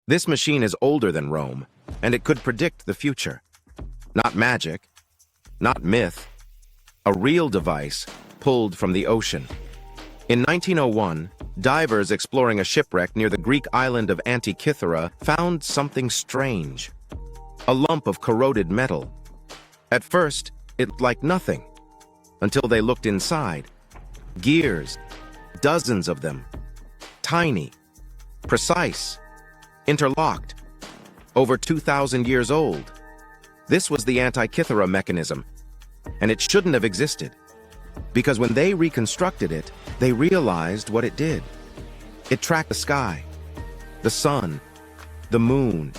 This machine is older than Rome, and it could predict the future. Not magic, not myth, a real device pulled from the ocean. In 1901, divers exploring a shipwreck near the Greek island of Antikythera found something strange. A lump of corroded metal. At first, it looked like nothing, until they looked inside. Gears, dozens of them. Tiny, precise, interlocked, over 2,000 years old. This was the Antikythera Mechanism, and it shouldn't have existed, because when they reconstructed it, they realized what it did. It tracked the sky, the sun, the moon,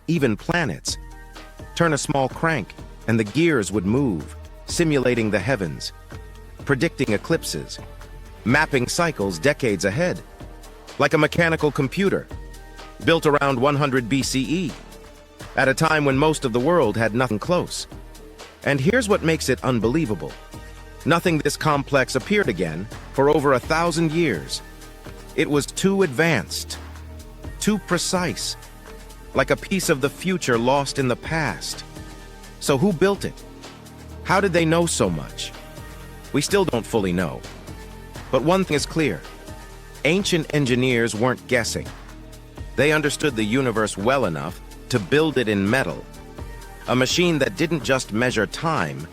even planets. Turn a small crank, and the gears would move, simulating the heavens, predicting eclipses, mapping cycles decades ahead, like a mechanical computer, built around 100 BCE, at a time when most of the world had nothing close. And here's what makes it unbelievable. Nothing this complex appeared again for over 1,000 years. It was too advanced, too precise, like a piece of the future lost in the past. So who built it? How did they know so much? We still don't fully know. But one thing is clear. Ancient engineers weren't guessing. They understood the universe well enough to build it in metal. A machine that didn't just measure time,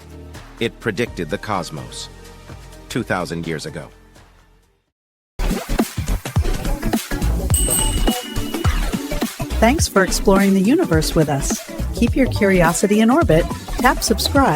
it predicted the cosmos 2,000 years ago. Thanks for exploring the universe with us. Keep your curiosity in orbit, tap subscribe,